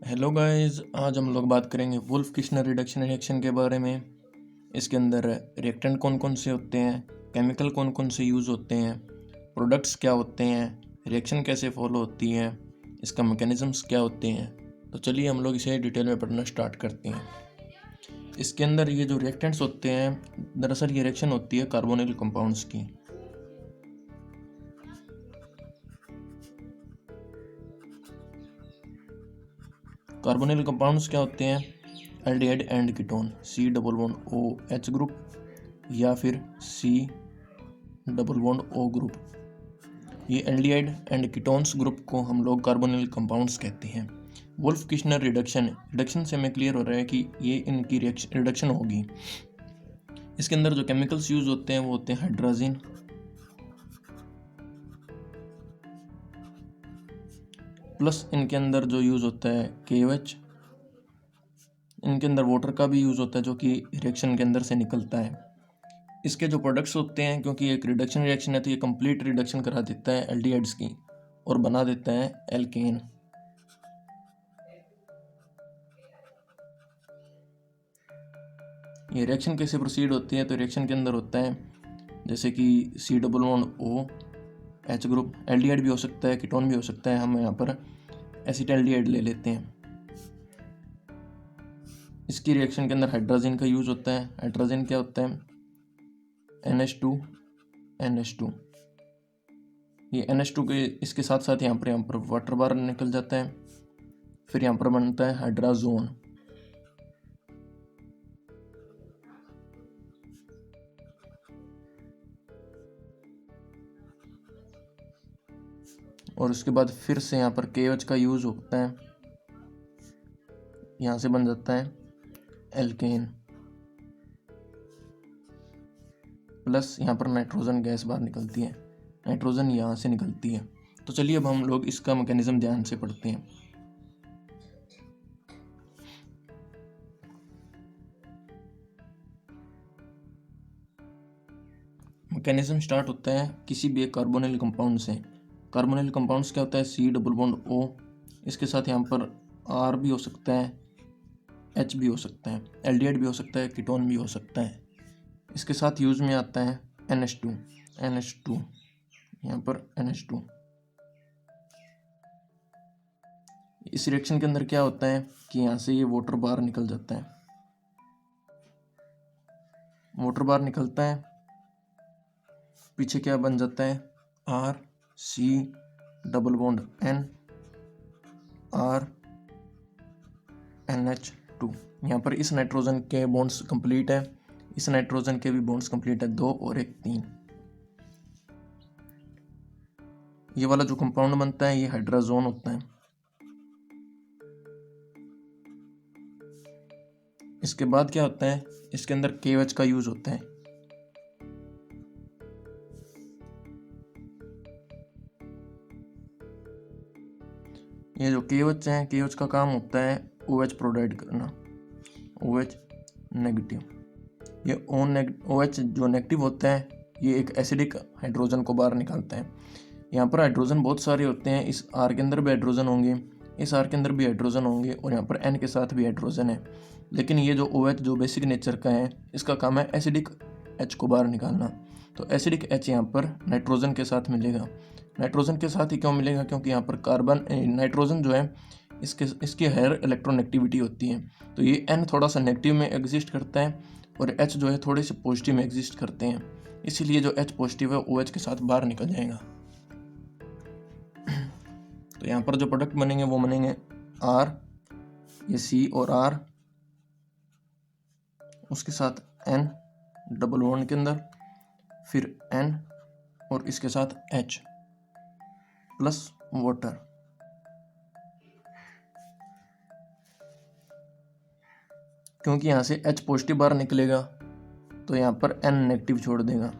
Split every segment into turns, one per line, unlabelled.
Hello guys, आज हम लोग बात करेंगे वुल्फ किश्नर रिडक्शन रिएक्शन के बारे में। इसके अंदर रिएक्टेंट कौन कौन से होते हैं, केमिकल कौन कौन से यूज़ होते हैं, प्रोडक्ट्स क्या होते हैं, रिएक्शन कैसे फॉलो होती है, इसका मैकेनिज़म्स क्या होते हैं। तो चलिए हम लोग इसे डिटेल में पढ़ना स्टार्ट करते हैं। इसके अंदर ये जो रिएक्टेंट्स होते हैं, दरअसल ये रिएक्शन होती है कार्बोनिल कंपाउंड्स की। कार्बोनिल कंपाउंड्स क्या होते हैं? Aldehyde and ketone, C double bond OH group या फिर C double bond O group. ये एल्डिहाइड एंड कीटोन्स ग्रुप को हम लोग कार्बोनिल कंपाउंड्स कहते हैं। वुल्फ किश्नर रिडक्शन से हमें क्लियर हो रहा है कि ये इनकी रिडक्शन होगी। इसके अंदर जो केमिकल्स यूज होते हैं वो होते हैं हाइड्राजीन, प्लस इनके अंदर जो यूज होता है KOH। इनके अंदर वाटर का भी यूज होता है जो कि रिएक्शन के अंदर से निकलता है। इसके जो प्रोडक्ट्स होते हैं, क्योंकि एक रिडक्शन रिएक्शन है तो ये कंप्लीट रिडक्शन करा देता है एल्डिहाइड्स की और बना देता है एल्केन। ये रिएक्शन कैसे प्रोसीड होती है? तो रिएक्शन के अंदर होता है जैसे कि C double bond OH group, aldehyde भी हो सकता है, कीटोन भी हो सकता है। हम यहाँ पर एसिटाल्डिहाइड ले लेते हैं। इसकी रिएक्शन के अंदर हाइड्रोजन का यूज होता है। हाइड्रोजन क्या होता है? NH2। ये NH2 के इसके साथ साथ यहाँ पर वाटर बार निकल जाता है। फिर यहाँ पर बनता है हाइड्राजोन। और उसके बाद फिर से यहाँ पर KOH का यूज होता है, यहाँ से बन जाता है एल्केन, प्लस यहाँ पर नाइट्रोजन गैस बाहर निकलती है, नाइट्रोजन यहाँ से निकलती है। तो चलिए अब हम लोग इसका मैकेनिज्म ध्यान से पढ़ते हैं। मैकेनिज्म स्टार्ट होता है किसी भी एक कार्बोनिल कंपाउंड से। कार्बोनिल कंपाउंड्स क्या होता है? C डबल बॉन्ड O, इसके साथ यहाँ पर R भी हो सकता है, H भी हो सकता है, एल्डिहाइड भी हो सकता है, कीटोन भी हो सकता है। इसके साथ यूज में आता है NH2, यहाँ पर NH2। इस रिएक्शन के अंदर क्या होता है कि यहाँ से ये वाटर बार निकल जाता है। वाटर बार निकलता है, पीछे क्या बन जाता है? RC double bond N R NH2। यहाँ पर इस नाइट्रोजन के बॉन्ड्स कंप्लीट है, इस नाइट्रोजन के भी बॉन्ड्स कंप्लीट है, 2 और 1 3। ये वाला जो कंपाउंड बनता है ये हाइड्राजोन होता है। इसके बाद क्या होता है? इसके अंदर KOH का यूज होता है। ये जो KOH है, KOH का काम होता है OH प्रोवाइड करना, OH नेगेटिव। ये OH जो नेगेटिव होता है ये एक एसिडिक हाइड्रोजन को बाहर निकालता है। यहाँ पर हाइड्रोजन बहुत सारे होते हैं, इस R के अंदर भी हाइड्रोजन होंगे, इस R के अंदर भी हाइड्रोजन होंगे और यहाँ पर N के साथ भी हाइड्रोजन है। लेकिन ये जो OH जो बेसिक नेचर का है, इसका काम है एसिडिक H को बाहर निकालना। तो एसिडिक H यहाँ पर नाइट्रोजन के साथ मिलेगा। नाइट्रोजन के साथ ही क्यों मिलेगा? क्योंकि यहाँ पर नाइट्रोजन जो है इसकी हायर इलेक्ट्रोनेगेटिविटी होती है, तो ये N थोड़ा सा नेगेटिव में एग्जिस्ट करता है और H जो है थोड़े से पॉजिटिव में एग्जिस्ट करते हैं। इसीलिए जो H पॉजिटिव है OH के साथ बाहर निकल जाएगा। तो यहाँ पर जो प्रोडक्ट बनेंगे वो बनेंगे R, ये C और R, उसके साथ N डबल बॉन्ड के अंदर, फिर N और इसके साथ H प्लस वाटर। क्योंकि यहाँ से H पॉजिटिव बाहर निकलेगा तो यहाँ पर N नेगेटिव छोड़ देगा।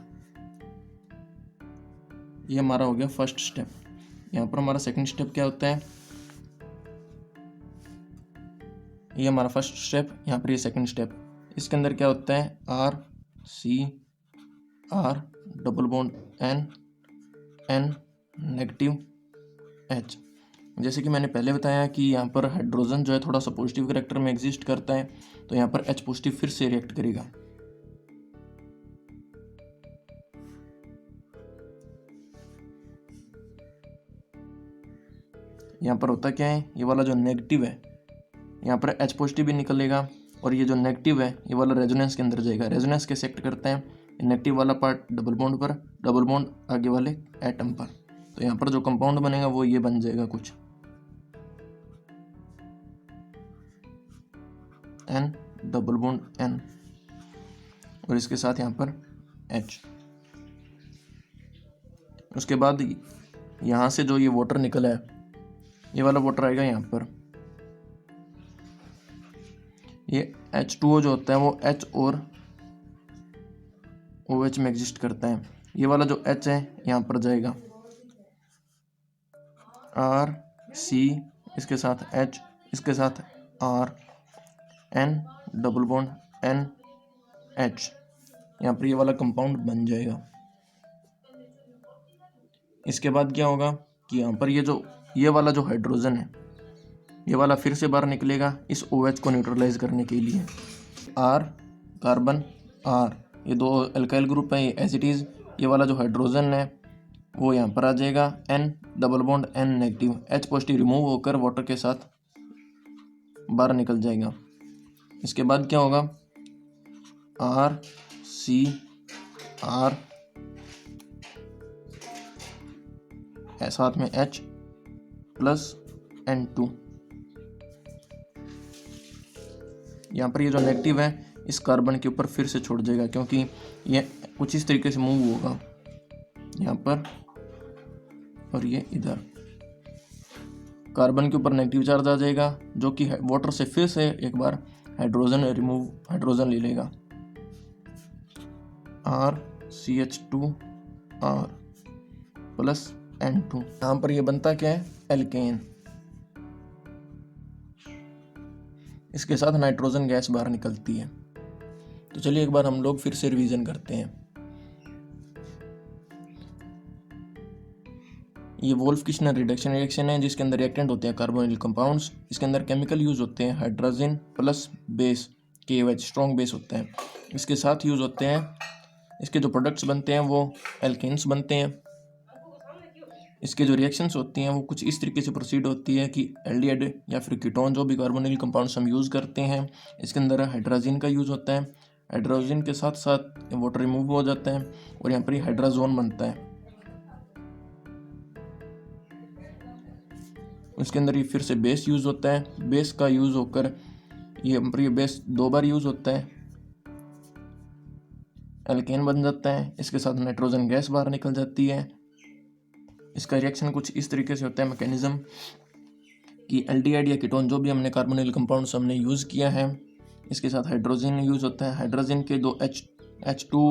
ये हमारा हो गया फर्स्ट स्टेप। यहाँ पर हमारा सेकंड स्टेप क्या होता है? ये हमारा फर्स्ट स्टेप, यहाँ पर ये सेकंड स्टेप। इसके अंदर क्या होता है? R C R double bond N N negative H। जैसे कि मैंने पहले बताया कि यहाँ पर हाइड्रोजन जो है थोड़ा सा पॉजिटिव कैरेक्टर में एग्जिस्ट करता है, तो यहाँ पर H पॉजिटिव फिर से रिएक्ट करेगा। यहाँ पर होता क्या है, ये वाला जो नेगेटिव है यहाँ पर H पॉजिटिव भी निकलेगा, और ये जो नेगेटिव है ये वाला रेजोनेंस के अंदर जाएगा। रेजोनेंस कैसे एक्ट करता है, नेगेटिव वाला पार्ट डबल बॉन्ड पर, डबल बॉन्ड आगे वाले एटम पर, तो यहाँ पर जो कंपाउंड बनेगा वो ये बन जाएगा कुछ N डबल बॉन्ड N, और इसके साथ यहाँ पर H। उसके बाद यहाँ से जो ये वाटर निकला है, ये वाला वाटर आएगा यहाँ पर, ये H2O जो होता है वो H और OH में एग्जिस्ट करता है। ये वाला जो H है यहाँ पर जाएगा R C, इसके साथ H, इसके साथ R, N double bond N H, यहाँ पर ये वाला कंपाउंड बन जाएगा। इसके बाद क्या होगा कि यहाँ पर ये वाला जो हाइड्रोजन है ये वाला फिर से बाहर निकलेगा इस OH को न्यूट्रलाइज करने के लिए। R कार्बन R, ये दो अल्काइल ग्रुप है, ये एसिडीज, ये वाला जो हाइड्रोजन है वो यहाँ पर आ जाएगा N double bond N negative, H positive remove होकर वाटर के साथ बाहर निकल जाएगा। इसके बाद क्या होगा, R C R, साथ में H प्लस N2। यहाँ पर ये जो नेगेटिव है इस कार्बन के ऊपर फिर से छोड़ जाएगा, क्योंकि ये कुछ इस तरीके से मूव होगा यहाँ पर, और ये इधर कार्बन के ऊपर नेगेटिव चार्ज आ जाएगा, जो कि वाटर से फिर से एक बार हाइड्रोजन ले लेगा, RCH2 R प्लस N2। यहाँ पर ये बनता क्या है, एल्केन। इसके साथ नाइट्रोजन गैस बाहर निकलती है। तो चलिए एक बार हम लोग फिर से रिवीजन करते हैं। ये वोल्फ-किश्नर रिडक्शन रिएक्शन है जिसके अंदर रिएक्टेंट होते हैं कार्बोनिल कंपाउंड्स। इसके अंदर केमिकल यूज होते हैं hydrogen plus base, KOH strong base होता है। इसके साथ यूज होते हैं, इसके जो प्रोडक्ट्स बनते हैं वो एल्केन्स बनते हैं। इसके जो रिएक्शंस होती हैं वो कुछ इस तरीके से प्रोसीड होती है कि एल्डिहाइड या फिर कीटोन जो भी कार्बोनिल कंपाउंड्स हम यूज़ करते हैं, इसके अंदर हाइड्रोजन का यूज़ होता है। हाइड्रोजन के साथ साथ वाटर रिमूव हो जाता है और यहाँ पर ही हाइड्रोजोन बनता है। उसके अंदर ये फिर से बेस यूज़ होता है। बेस का यूज़ होकर ये बेस 2 बार यूज़ होता है, एल्केन बन जाता है। इसके साथ नाइट्रोजन गैस बाहर निकल जाती है। इसका रिएक्शन कुछ इस तरीके से होता है मैकेनिज्म कि एल्डिहाइड या कीटोन जो भी हमने कार्बोनिल कंपाउंड्स हमने यूज़ किया है, इसके साथ हाइड्रोजन यूज़ होता है। हाइड्रोजन के 2 H2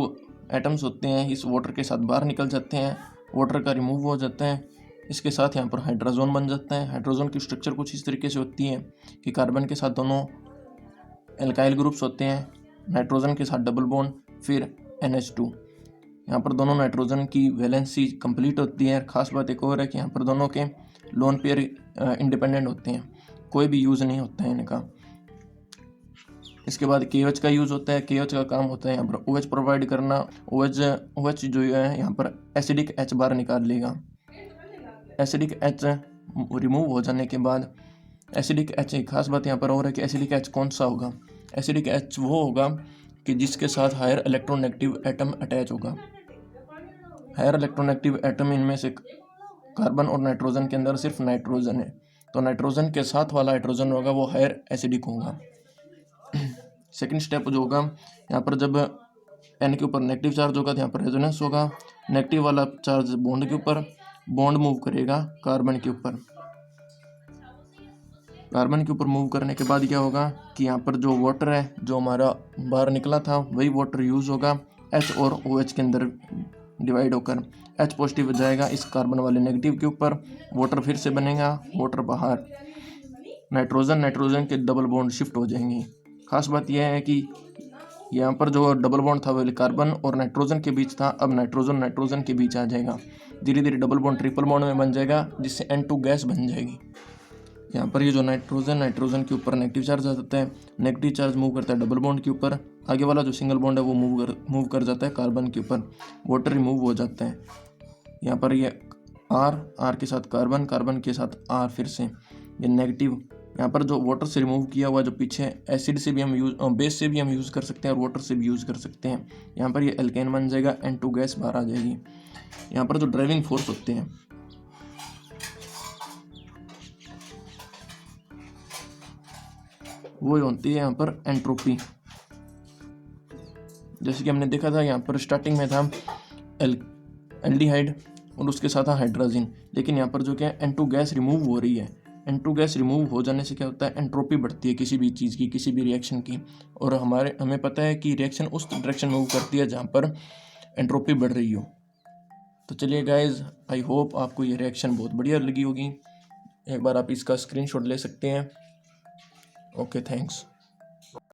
एटम्स होते हैं, इस वाटर के साथ बाहर निकल जाते हैं, वाटर का रिमूव हो जाता है। इसके साथ यहाँ पर हाइड्रोजन बन जाता है। हाइड्रोजन की स्ट्रक्चर कुछ इस तरीके से होती है कि कार्बन के साथ दोनों एल्काइल ग्रुप्स होते हैं, नाइट्रोजन के साथ डबल बॉन्ड, फिर NH2। यहाँ पर दोनों नाइट्रोजन की वैलेंसी कंप्लीट होती है। खास बात एक और है कि यहाँ पर दोनों के लोन पेयर इंडिपेंडेंट होते हैं, कोई भी यूज़ नहीं होता है इनका। इसके बाद KOH का यूज़ होता है। KOH का काम होता है यहाँ पर OH प्रोवाइड करना। OH जो है यहाँ पर एसिडिक H बाहर निकाल लेगा। एसिडिक H रिमूव हो जाने के बाद एसिडिक H, एक खास बात यहाँ पर और है कि एसिडिक H कौन सा होगा, एसिडिक H वो होगा कि जिसके साथ हायर इलेक्ट्रोनेगेटिव एटम अटैच होगा। हायर इलेक्ट्रोनेगेटिव एटम इनमें से कार्बन और नाइट्रोजन के अंदर सिर्फ नाइट्रोजन है, तो नाइट्रोजन के साथ वाला हाइड्रोजन होगा वो हायर एसिडिक होगा। सेकंड स्टेप जो होगा, यहाँ पर जब N के ऊपर नेगेटिव चार्ज होगा तो यहाँ पर रेजोनेंस होगा। नेगेटिव वाला चार्ज बॉन्ड के ऊपर, बॉन्ड मूव करेगा कार्बन के ऊपर। कार्बन के ऊपर मूव करने के बाद क्या होगा कि यहाँ पर जो वाटर है जो हमारा बाहर निकला था वही वाटर यूज़ होगा H और OH के अंदर डिवाइड होकर। H पॉजिटिव जाएगा इस कार्बन वाले नेगेटिव के ऊपर, वाटर फिर से बनेगा, वाटर बाहर, नाइट्रोजन के डबल बॉन्ड शिफ्ट हो जाएंगे। खास बात यह है कि यहाँ पर जो डबल बॉन्ड था वो कार्बन और नाइट्रोजन के बीच था, अब नाइट्रोजन के बीच आ जाएगा। धीरे धीरे डबल बॉन्ड ट्रिपल बॉन्ड में बन जाएगा, जिससे N2 गैस बन जाएगी। यहाँ पर ये जो नाइट्रोजन के ऊपर नेगेटिव चार्ज आ जाता है, नेगेटिव चार्ज मूव करता है डबल बॉन्ड के ऊपर, आगे वाला जो सिंगल बॉन्ड है वो मूव कर जाता है कार्बन के ऊपर, वाटर रिमूव हो जाता है। यहाँ पर ये R के साथ कार्बन के साथ R, फिर से ये नेगेटिव। यहाँ पर जो वाटर से रिमूव किया हुआ जो पीछे एसिड से भी हम बेस से भी हम यूज़ कर सकते हैं और वाटर से भी यूज़ कर सकते हैं। यहाँ पर ये एल्केन बन जाएगा, N2 गैस बाहर आ जाएगी। यहाँ पर जो ड्राइविंग फोर्स होते हैं वो होती है यहाँ पर एंट्रोपी। जैसे कि हमने देखा था यहाँ पर स्टार्टिंग में था एल्डिहाइड और उसके साथ था हाइड्रोजन, लेकिन यहाँ पर जो क्या है N2 गैस रिमूव हो रही है। N2 गैस रिमूव हो जाने से क्या होता है, एंट्रोपी बढ़ती है किसी भी चीज़ की, किसी भी रिएक्शन की, और हमें पता है कि रिएक्शन उस डायरेक्शन मूव करती है जहाँ पर एंट्रोपी बढ़ रही हो। तो चलिए गाइज, आई होप आपको ये रिएक्शन बहुत बढ़िया लगी होगी। एक बार आप इसका स्क्रीनशॉट ले सकते हैं। Okay, thanks.